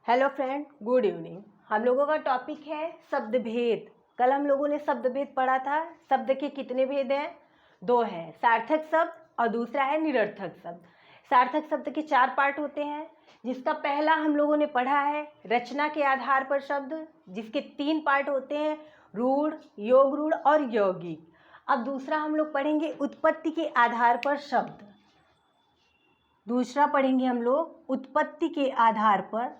Hello friend, good evening. हम लोगों का टॉपिक है शब्द भेद। कल हम लोगों ने शब्द भेद पढ़ा था। शब्द के कितने भेद हैं? दो हैं, सार्थक शब्द और दूसरा है निरर्थक शब्द। सार्थक शब्द के 4 पार्ट होते हैं, जिसका पहला हम लोगों ने पढ़ा है रचना के आधार पर शब्द, जिसके 3 पार्ट होते हैं, रूढ़, योग रूढ़ और यौगिक। अब दूसरा हम लोग पढ़ेंगे उत्पत्ति के आधार पर शब्द। दूसरा पढ़ेंगे हम लोग उत्पत्ति के आधार पर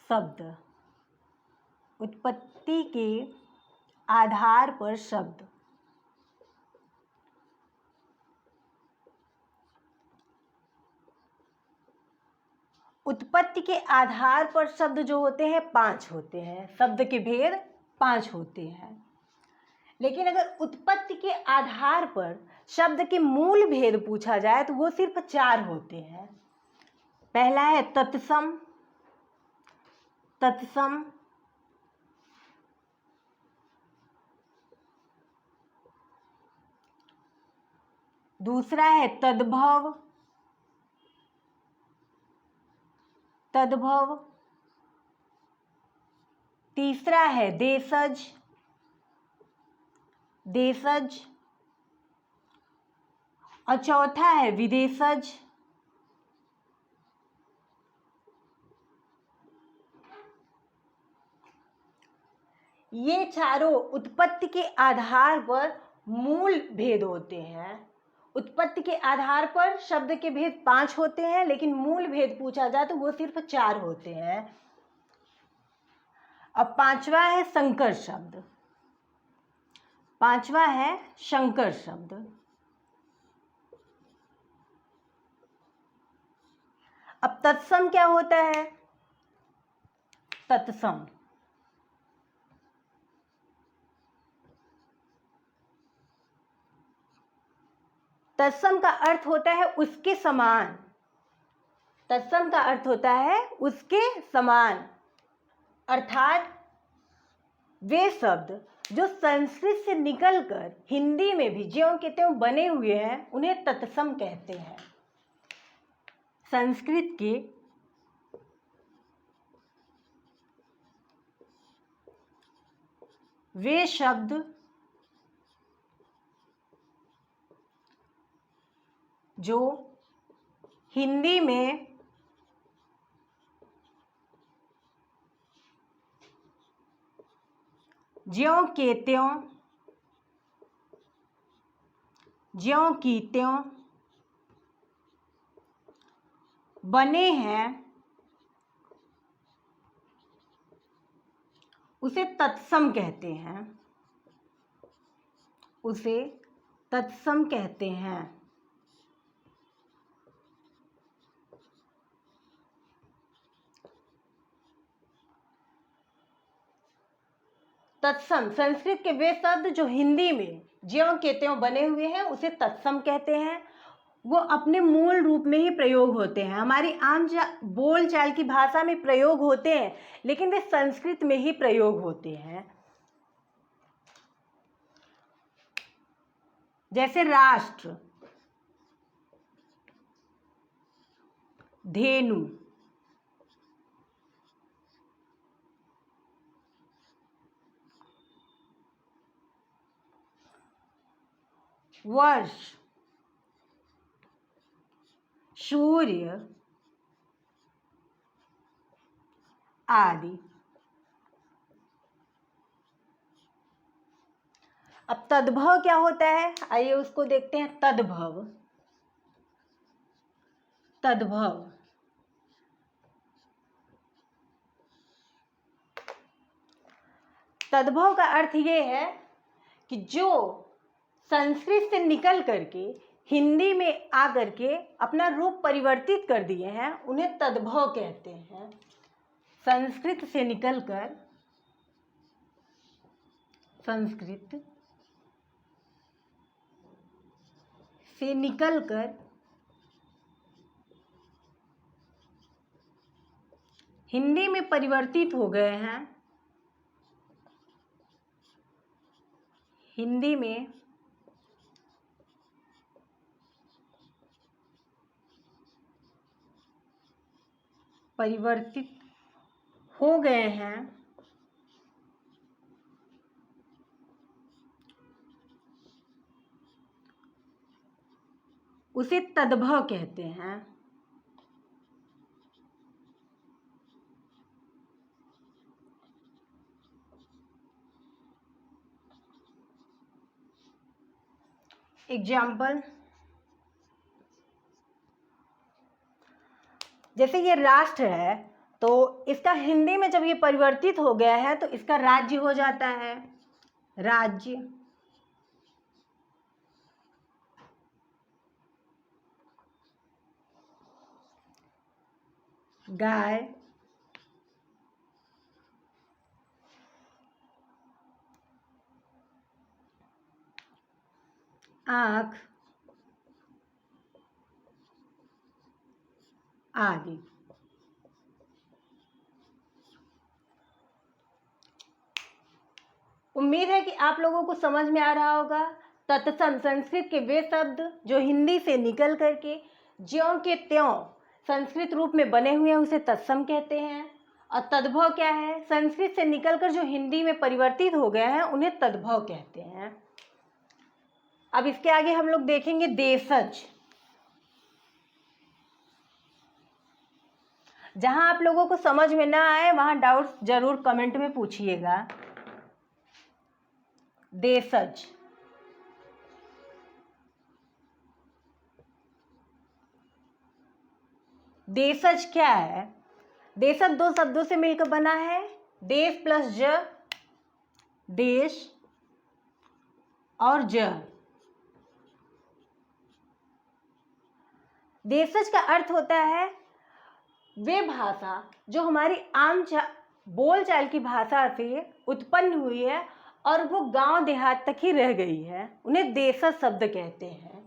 शब्द। उत्पत्ति के आधार पर शब्द। उत्पत्ति के आधार पर शब्द जो होते हैं 5 होते हैं। शब्द के भेद 5 होते हैं, लेकिन अगर उत्पत्ति के आधार पर शब्द के मूल भेद पूछा जाए तो वो सिर्फ 4 होते हैं। पहला है तत्सम। तत्सम, दूसरा है तद्भव। तद्भव, तीसरा है देशज। देशज, और चौथा है विदेशज। ये चारों उत्पत्ति के आधार पर मूल भेद होते हैं। उत्पत्ति के आधार पर शब्द के भेद 5 होते हैं, लेकिन मूल भेद पूछा जाए तो वो सिर्फ 4 होते हैं। अब पांचवा है संकर शब्द। पांचवा है संकर शब्द। अब तत्सम क्या होता है? तत्सम, तत्सम का अर्थ होता है उसके समान। तत्सम का अर्थ होता है उसके समान, अर्थात वे शब्द जो संस्कृत से निकलकर हिंदी में भी ज्यों के त्यों बने हुए हैं उन्हें तत्सम कहते हैं। संस्कृत के वे शब्द जो हिंदी में ज्यों के त्यों, ज्यों की त्यों बने हैं उसे तत्सम कहते हैं। उसे तत्सम कहते हैं। तत्सम, संस्कृत के वे शब्द जो हिंदी में ज्यों के त्यों बने हुए हैं उसे तत्सम कहते हैं। वो अपने मूल रूप में ही प्रयोग होते हैं, हमारी आम बोल चाल की भाषा में प्रयोग होते हैं, लेकिन वे संस्कृत में ही प्रयोग होते हैं। जैसे राष्ट्र, धेनु, वर्ष, सूर्य आदि। अब तद्भव क्या होता है, आइए उसको देखते हैं। तद्भव, तद्भव तद्भव का अर्थ ये है कि जो संस्कृत से निकल करके हिंदी में आकर के अपना रूप परिवर्तित कर दिए हैं उन्हें तद्भव कहते हैं। संस्कृत से निकलकर, संस्कृत से निकलकर हिंदी में परिवर्तित हो गए हैं, हिंदी में परिवर्तित हो गए हैं उसे तद्भव कहते हैं। एग्जाम्पल, जैसे ये राष्ट्र है तो इसका हिंदी में जब ये परिवर्तित हो गया है तो इसका राज्य हो जाता है राज्य। गाय, आँख आदि। उम्मीद है कि आप लोगों को समझ में आ रहा होगा। तत्सम संस्कृत के वे शब्द जो हिंदी से निकल करके ज्यों के त्यों संस्कृत रूप में बने हुए हैं उसे तत्सम कहते हैं। और तद्भव क्या है? संस्कृत से निकलकर जो हिंदी में परिवर्तित हो गए हैं उन्हें तद्भव कहते हैं। अब इसके आगे हम लोग देखेंगे देशज। जहां आप लोगों को समझ में ना आए वहां डाउट्स जरूर कमेंट में पूछिएगा। देशज, देशज क्या है? देशज दो शब्दों से मिलकर बना है, देश प्लस ज, देश और ज। देशज का अर्थ होता है वे भाषा जो हमारी आम बोलचाल की भाषा से उत्पन्न हुई है और वो गांव देहात तक ही रह गई है, उन्हें देशज शब्द कहते हैं।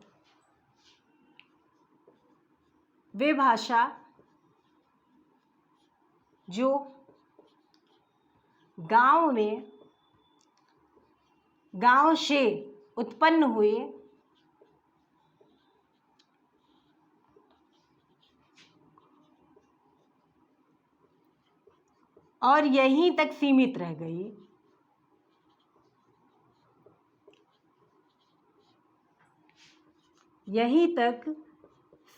वे भाषा जो गांव में गांव से उत्पन्न हुए और यहीं तक सीमित रह गई। यहीं तक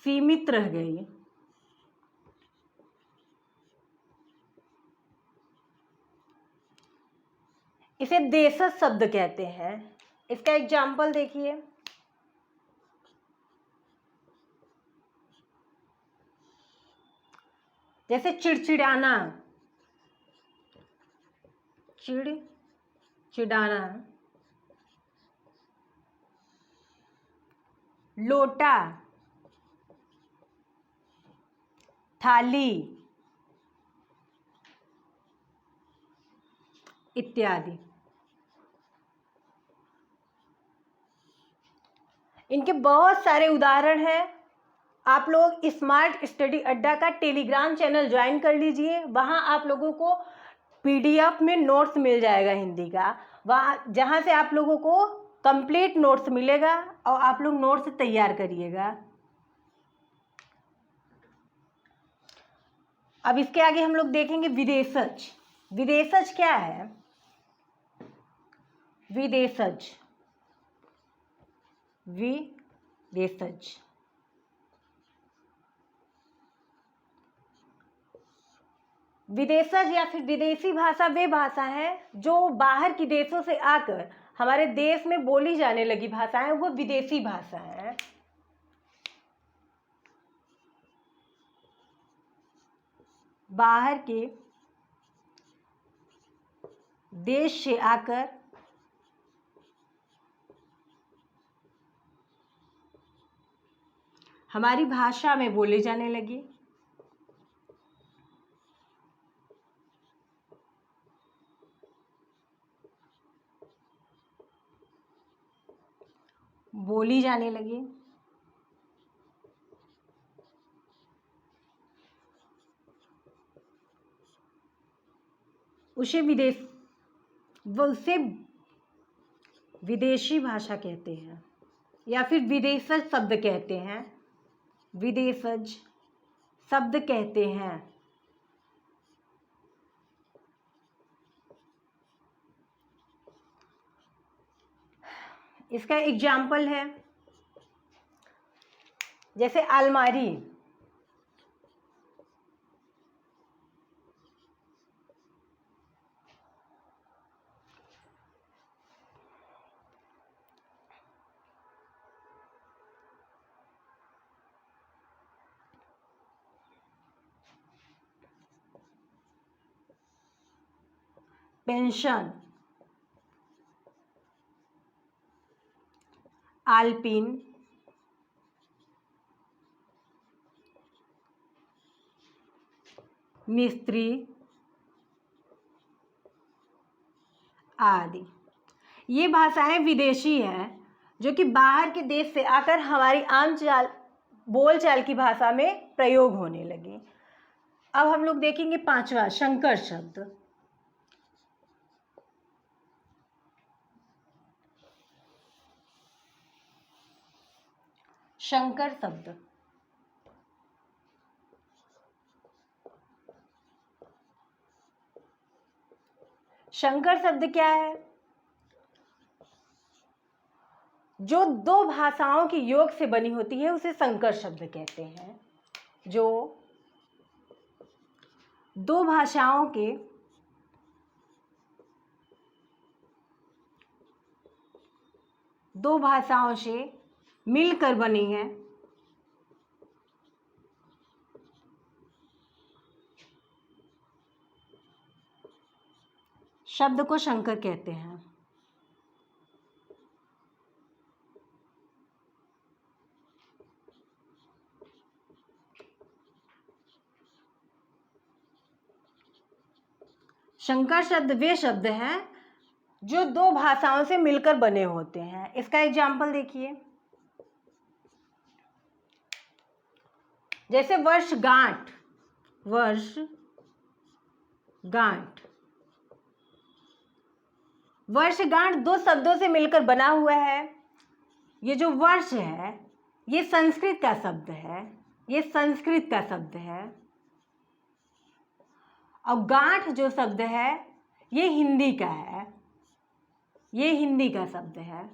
सीमित रह गई। इसे देशज शब्द कहते हैं। इसका एग्जाम्पल देखिए, जैसे चिड़चिड़ाना, चिड़चिड़ाना, लोटा, थाली इत्यादि। इनके बहुत सारे उदाहरण हैं। आप लोग स्मार्ट स्टडी अड्डा का टेलीग्राम चैनल ज्वाइन कर लीजिए। वहाँ आप लोगों को PDF में नोट्स मिल जाएगा हिंदी का, वहाँ जहाँ से आप लोगों को कंप्लीट नोट्स मिलेगा और आप लोग नोट्स तैयार करिएगा। अब इसके आगे हम लोग देखेंगे विदेशज। विदेशज क्या है? विदेशज, विदेशज विदेशज या फिर विदेशी भाषा वे भाषा है जो बाहर के देशों से आकर हमारे देश में बोली जाने लगी भाषाएं, वो विदेशी भाषा है। बाहर के देश से आकर हमारी भाषा में बोले जाने लगी। बोली जाने लगी। उसे विदेशी भाषा कहते हैं या फिर विदेशज शब्द कहते हैं। विदेशज शब्द कहते हैं। इसका एग्जाम्पल है जैसे अलमारी, पेंशन, आलपिन, मिस्त्री आदि। ये भाषाएं विदेशी हैं जो कि बाहर के देश से आकर हमारी आम बोलचाल की भाषा में प्रयोग होने लगी। अब हम लोग देखेंगे पांचवा, संकर शब्द। संकर शब्द, संकर शब्द क्या है? जो दो भाषाओं के योग से बनी होती है उसे संकर शब्द कहते हैं। जो दो भाषाओं के दो भाषाओं से मिलकर बनी है शब्द को संकर कहते हैं। संकर शब्द वे शब्द हैं जो दो भाषाओं से मिलकर बने होते हैं। इसका एग्जाम्पल देखिए, जैसे वर्षगांठ, वर्षगांठ, वर्षगांठ दो शब्दों से मिलकर बना हुआ है। ये जो वर्ष है ये संस्कृत का शब्द है, ये संस्कृत का शब्द है, और गांठ जो शब्द है ये हिंदी का है, ये हिंदी का शब्द है।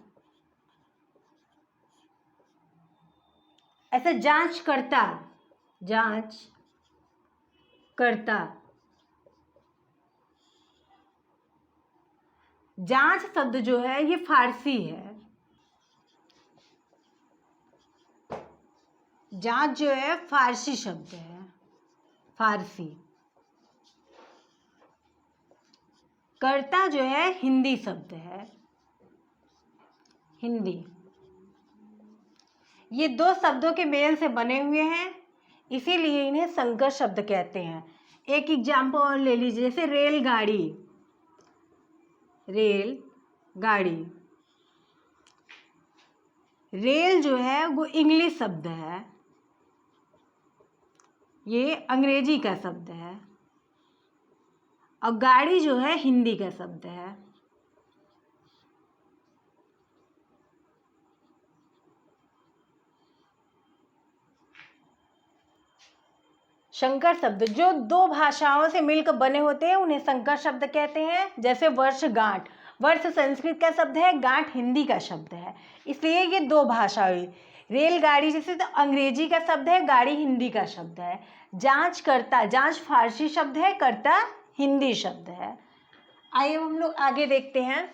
ऐसे जांच करता, जांच करता, जांच शब्द जो है ये फारसी है। जांच जो है फारसी शब्द है, फारसी। करता जो है हिंदी शब्द है, हिंदी। ये दो शब्दों के मेल से बने हुए हैं, इसीलिए इन्हें संकर शब्द कहते हैं। एक एग्जाम्पल और ले लीजिए, जैसे रेलगाड़ी, रेलगाड़ी। रेल जो है वो इंग्लिश शब्द है, ये अंग्रेजी का शब्द है, और गाड़ी जो है हिंदी का शब्द है। संकर शब्द जो दो भाषाओं से मिलकर बने होते हैं उन्हें संकर शब्द कहते हैं। जैसे वर्षगांठ, वर्ष संस्कृत का शब्द है, गांठ हिंदी का शब्द है, इसलिए ये दो भाषा हुई। रेलगाड़ी जैसे तो अंग्रेजी का शब्द है, गाड़ी हिंदी का शब्द है। जांच करता, जांच फारसी शब्द है, करता हिंदी शब्द है। आइए हम लोग आगे देखते हैं।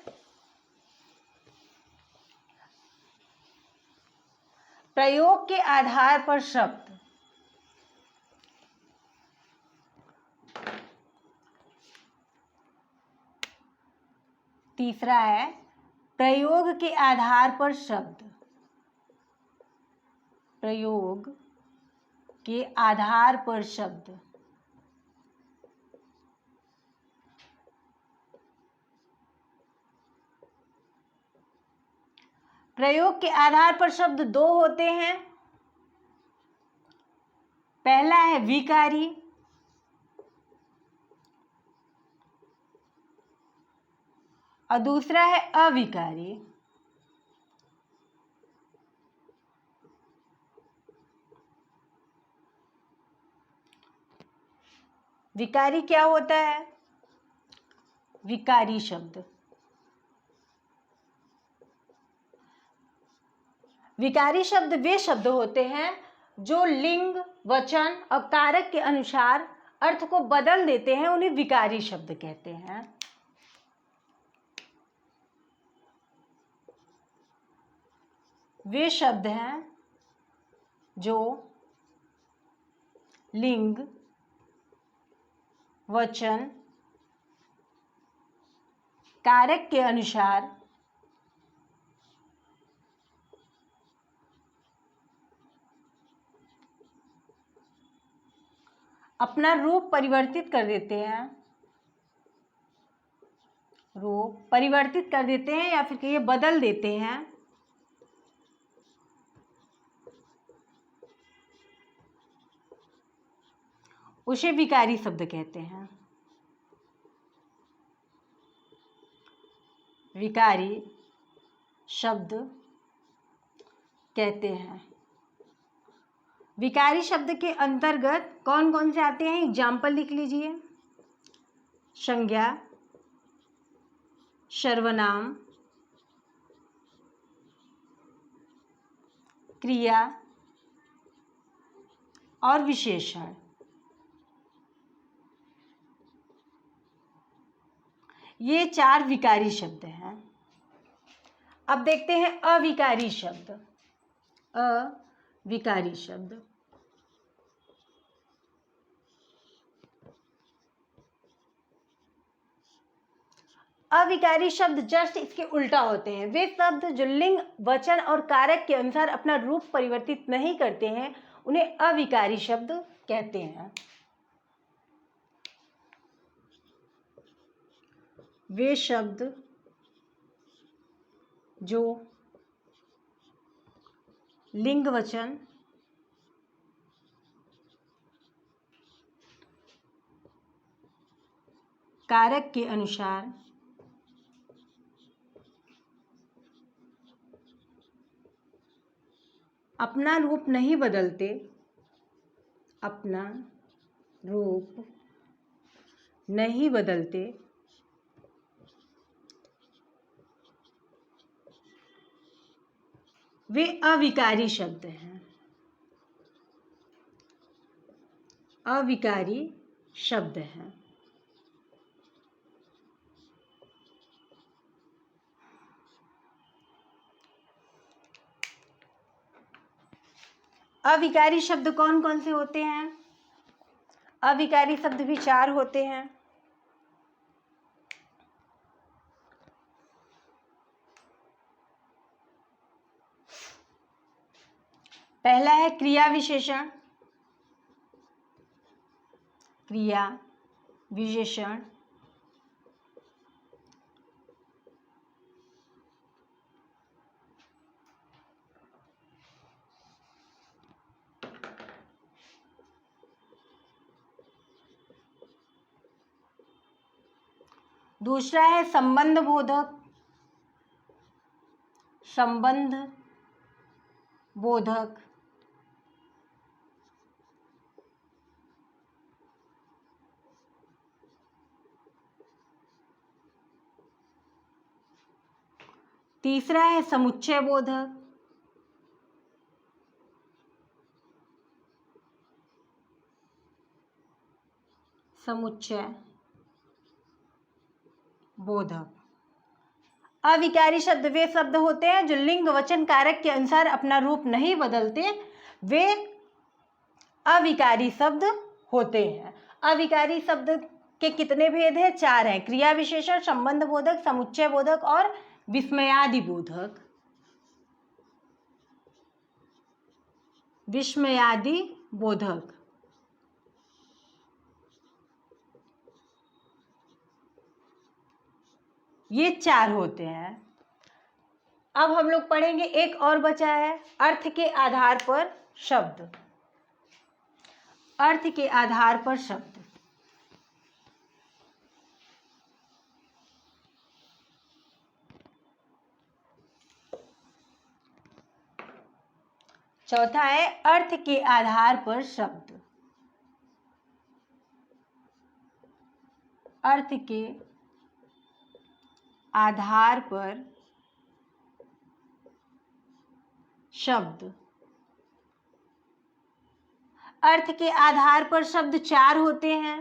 प्रयोग के आधार पर शब्द। तीसरा है प्रयोग के आधार पर शब्द। प्रयोग के आधार पर शब्द। प्रयोग के आधार पर शब्द दो होते हैं। पहला है विकारी, और दूसरा है अविकारी। विकारी क्या होता है? विकारी शब्द विकारी शब्द वे शब्द होते हैं जो लिंग, वचन और कारक के अनुसार अर्थ को बदल देते हैं, उन्हें विकारी शब्द कहते हैं। वे शब्द हैं जो लिंग, वचन, कारक के अनुसार अपना रूप परिवर्तित कर देते हैं, रूप परिवर्तित कर देते हैं या फिर कहिए बदल देते हैं, उसे विकारी शब्द कहते हैं। विकारी शब्द कहते हैं। विकारी शब्द के अंतर्गत कौन कौन से आते हैं, एग्जाम्पल लिख लीजिए। संज्ञा, सर्वनाम, क्रिया और विशेषण। ये 4 विकारी शब्द हैं। अब देखते हैं अविकारी शब्द। अविकारी शब्द अविकारी शब्द जस्ट इसके उल्टा होते हैं। वे शब्द जो लिंग, वचन और कारक के अनुसार अपना रूप परिवर्तित नहीं करते हैं, उन्हें अविकारी शब्द कहते हैं। वे शब्द जो लिंग, वचन, कारक के अनुसार अपना रूप नहीं बदलते, अपना रूप नहीं बदलते, वे अविकारी शब्द हैं। अविकारी शब्द हैं। अविकारी शब्द कौन कौन से होते हैं? अविकारी शब्द भी 4 होते हैं। पहला है क्रिया विशेषण। क्रिया विशेषण दूसरा है संबंध बोधक। संबंध बोधक तीसरा है समुच्चय बोधक। समुच्चय बोधक। अविकारी शब्द वे शब्द होते हैं जो लिंग, वचन, कारक के अनुसार अपना रूप नहीं बदलते, वे अविकारी शब्द होते हैं। अविकारी शब्द के कितने भेद हैं? 4 हैं। क्रिया विशेषण, संबंध बोधक, समुच्चय बोधक और विस्मयादि बोधक। विस्मयादि बोधक ये 4 होते हैं। अब हम लोग पढ़ेंगे, एक और बचा है, अर्थ के आधार पर शब्द। अर्थ के आधार पर शब्द। चौथा है अर्थ के आधार पर शब्द। अर्थ के आधार पर शब्द। अर्थ के आधार पर शब्द 4 होते हैं।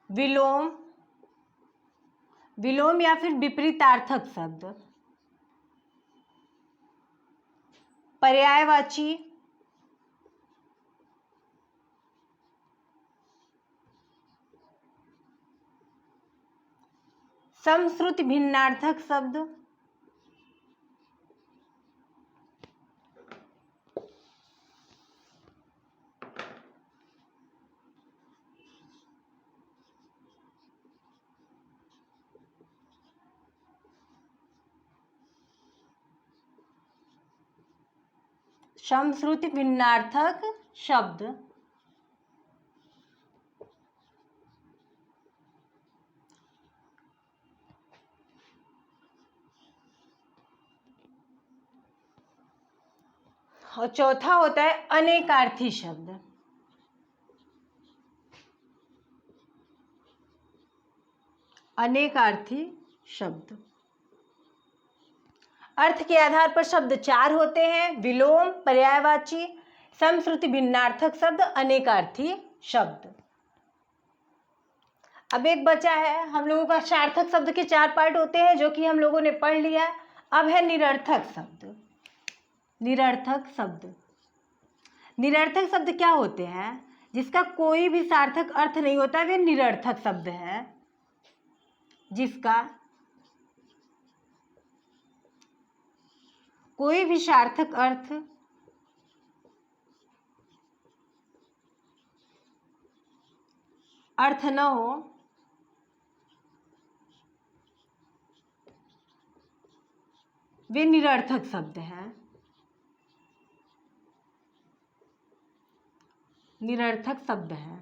विलोम, विलोम या फिर विपरीतार्थक शब्द, पर्यायवाची, समश्रुति भिन्नार्थक शब्द, समश्रुति भिन्नार्थक शब्द। और चौथा होता है अनेकार्थी शब्द। अनेकार्थी शब्द, अर्थ के आधार पर शब्द 4 होते हैं। विलोम, पर्यायवाची, समश्रुति भिन्नार्थक शब्द, अनेकार्थी शब्द। अब एक बचा है हम लोगों का सार्थक शब्द के 4 पार्ट होते हैं जो कि हम लोगों ने पढ़ लिया। अब है निरर्थक शब्द। निरर्थक शब्द, निरर्थक शब्द क्या होते हैं? जिसका कोई भी सार्थक अर्थ नहीं होता, वे निरर्थक शब्द है। जिसका कोई भी सार्थक अर्थ न हो, वे निरर्थक शब्द हैं। निरर्थक शब्द हैं।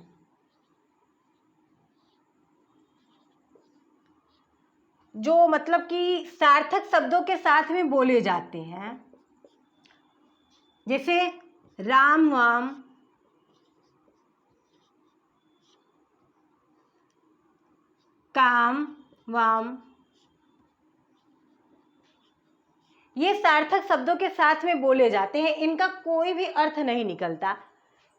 जो मतलब कि सार्थक शब्दों के साथ में बोले जाते हैं, जैसे राम वाम, काम वाम, ये सार्थक शब्दों के साथ में बोले जाते हैं। इनका कोई भी अर्थ नहीं निकलता,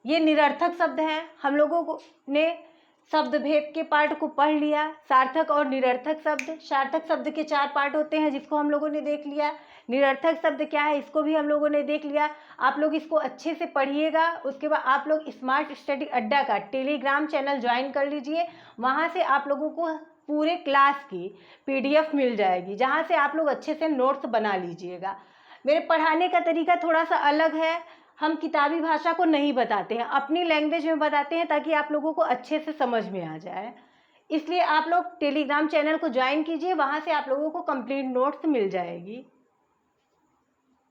ये निरर्थक शब्द हैं। हम लोगों ने शब्द भेद के पार्ट को पढ़ लिया। सार्थक और निरर्थक शब्द, सार्थक शब्द के 4 पार्ट होते हैं जिसको हम लोगों ने देख लिया। निरर्थक शब्द क्या है इसको भी हम लोगों ने देख लिया। आप लोग इसको अच्छे से पढ़िएगा। उसके बाद आप लोग स्मार्ट स्टडी अड्डा का टेलीग्राम चैनल ज्वाइन कर लीजिए। वहाँ से आप लोगों को पूरे क्लास की PDF मिल जाएगी, जहाँ से आप लोग अच्छे से नोट्स बना लीजिएगा। मेरे पढ़ाने का तरीका थोड़ा सा अलग है। हम किताबी भाषा को नहीं बताते हैं, अपनी लैंग्वेज में बताते हैं ताकि आप लोगों को अच्छे से समझ में आ जाए। इसलिए आप लोग टेलीग्राम चैनल को ज्वाइन कीजिए, वहाँ से आप लोगों को कंप्लीट नोट्स मिल जाएगी।